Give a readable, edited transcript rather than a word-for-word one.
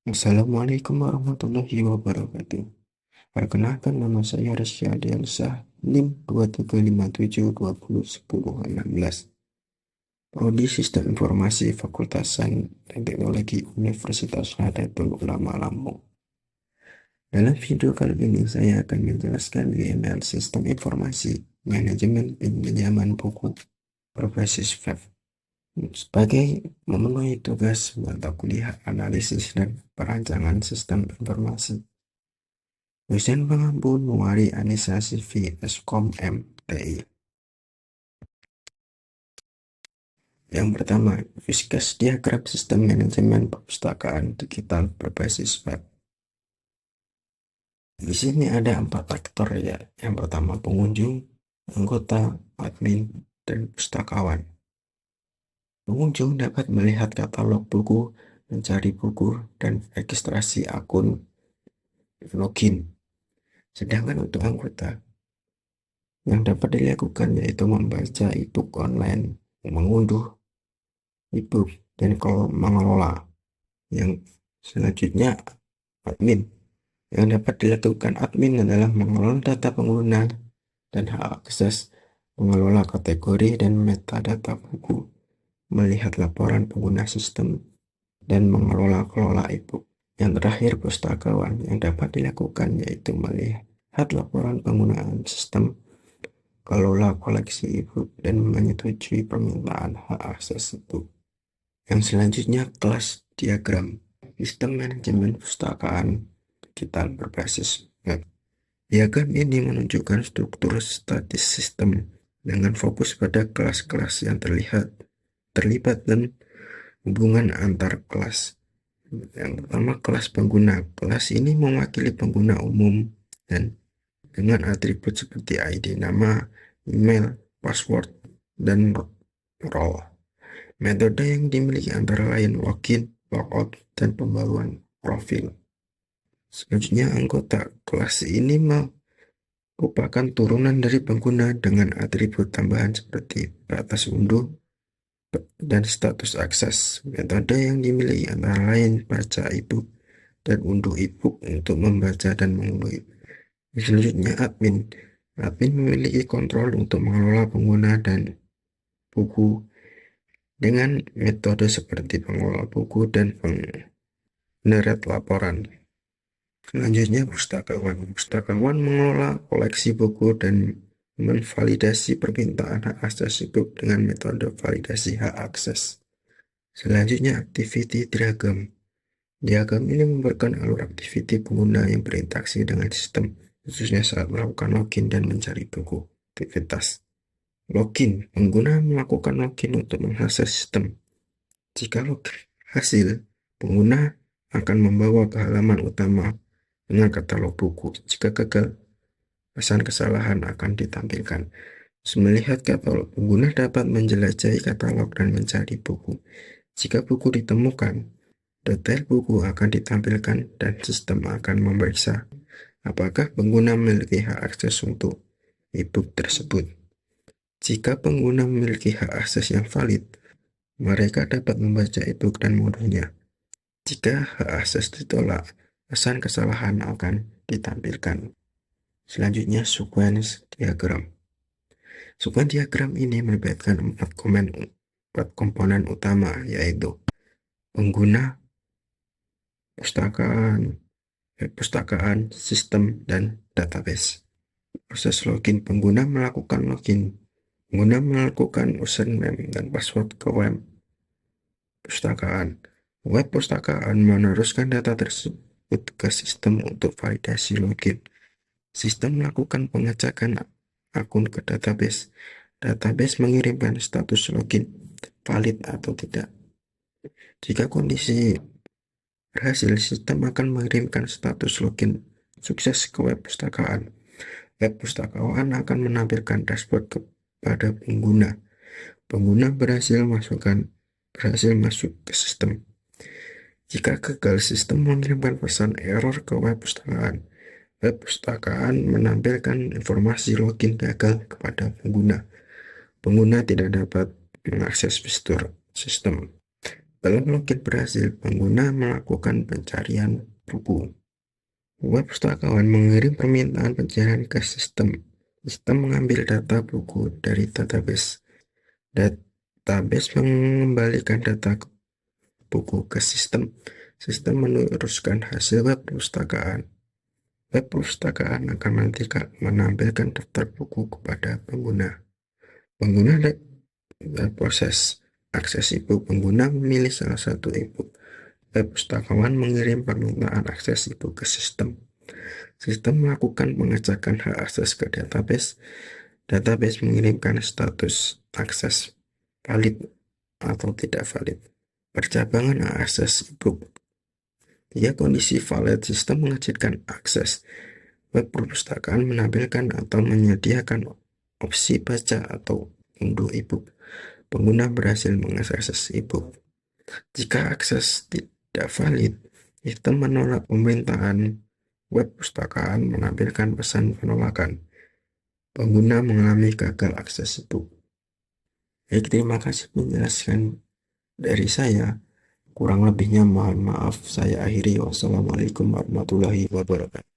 Assalamualaikum warahmatullahi wabarakatuh. Perkenalkan, nama saya Resya Diansah, NIM 2357201016, Prodi Sistem Informasi Fakultas Sains dan Teknologi Universitas Nahdlatul Ulama Lampung. Dalam video kali ini saya akan menjelaskan mengenai sistem informasi manajemen pinjaman buku berbasis web sebagai memenuhi tugas mata kuliah analisis dan perancangan sistem informasi. Dosen pengampu Nuari Anissa Sivi Eskom MTI. Yang pertama, Viskas diagram sistem manajemen perpustakaan digital berbasis web. Di sini ada 4 faktor ya. Yang pertama, pengunjung, anggota, admin, dan pustakawan. Pengunjung dapat melihat katalog buku, mencari buku, dan registrasi akun login. Sedangkan untuk anggota, yang dapat dilakukan yaitu membaca e-book online, mengunduh e-book, dan mengelola. Yang selanjutnya, admin. Yang dapat dilakukan admin adalah mengelola data pengguna dan hak akses, mengelola kategori dan metadata buku, melihat laporan pengguna sistem, dan mengelola e-book. Yang terakhir, pustakawan. Yang dapat dilakukan yaitu melihat laporan penggunaan sistem, kelola koleksi e-book, dan menyetujui permintaan hak akses e-book. Yang selanjutnya, kelas diagram sistem manajemen perpustakaan digital berbasis web. Diagram ini menunjukkan struktur statis sistem dengan fokus pada kelas-kelas yang terlibat dan hubungan antar kelas. Yang pertama, kelas pengguna. Kelas ini mewakili pengguna umum dan dengan atribut seperti ID, nama, email, password, dan role. Metode yang dimiliki antara lain login, logout, dan pembaruan profil. Selanjutnya, anggota. Kelas ini merupakan turunan dari pengguna dengan atribut tambahan seperti batas unduh dan status akses. Metode yang dimiliki antara lain baca e-book dan unduh e-book untuk membaca dan mengunduh e-book. Selanjutnya, admin. Admin memiliki kontrol untuk mengelola pengguna dan buku dengan metode seperti pengelola buku dan penyeret laporan. Selanjutnya, pustakawan. Pustakawan mengelola koleksi buku dan menvalidasi permintaan hak akses e-book dengan metode validasi hak akses. Selanjutnya, activity diagram. Diagram ini memberikan alur aktiviti pengguna yang berinteraksi dengan sistem, khususnya saat melakukan login dan mencari buku. Aktivitas login. Pengguna melakukan login untuk mengakses sistem. Jika login hasil, pengguna akan membawa ke halaman utama dengan katalog buku. Jika gagal, pesan kesalahan akan ditampilkan. Melihat katalog, pengguna dapat menjelajahi katalog dan mencari buku. Jika buku ditemukan, detail buku akan ditampilkan dan sistem akan memeriksa apakah pengguna memiliki hak akses untuk e-book tersebut. Jika pengguna memiliki hak akses yang valid, mereka dapat membaca e-book dan mengunduhnya. Jika hak akses ditolak, pesan kesalahan akan ditampilkan. Selanjutnya, sequence diagram. Sequence diagram ini melibatkan 4 komponen utama, yaitu pengguna, perpustakaan, sistem, dan database. Proses login. Pengguna melakukan login. Pengguna melakukan username dan password ke web perpustakaan. Web perpustakaan meneruskan data tersebut ke sistem untuk validasi login. Sistem melakukan pengecekan akun ke database. Database mengirimkan status login valid atau tidak. Jika kondisi berhasil, sistem akan mengirimkan status login sukses ke web perpustakaan. Web perpustakaan akan menampilkan dashboard kepada pengguna. Pengguna berhasil masuk ke sistem. Jika gagal, sistem mengirimkan pesan error ke web perpustakaan. Web perpustakaan menampilkan informasi login gagal kepada pengguna. Pengguna tidak dapat mengakses fitur sistem. Setelah login berhasil, pengguna melakukan pencarian buku. Web pustakawan mengirim permintaan pencarian ke sistem. Sistem mengambil data buku dari database. Database mengembalikan data buku ke sistem. Sistem meneruskan hasil web perpustakaan. Web perpustakaan akan menampilkan daftar buku kepada pengguna. Pengguna proses akses e-book. Pengguna memilih salah satu e-book. Web pustakawan mengirim permintaan akses e-book ke sistem. Sistem melakukan pengecekan hak akses ke database. Database mengirimkan status akses valid atau tidak valid. Percabangan hak akses e-book. Jika kondisi valid, sistem mengizinkan akses. Web perpustakaan menampilkan atau menyediakan opsi baca atau unduh e-book. Pengguna berhasil mengakses e-book. Jika akses tidak valid, sistem menolak permintaan. Web perpustakaan menampilkan pesan penolakan. Pengguna mengalami gagal akses e-book. Baik, terima kasih penjelasan dari saya. Kurang lebihnya mohon maaf, saya akhiri. Wassalamualaikum warahmatullahi wabarakatuh.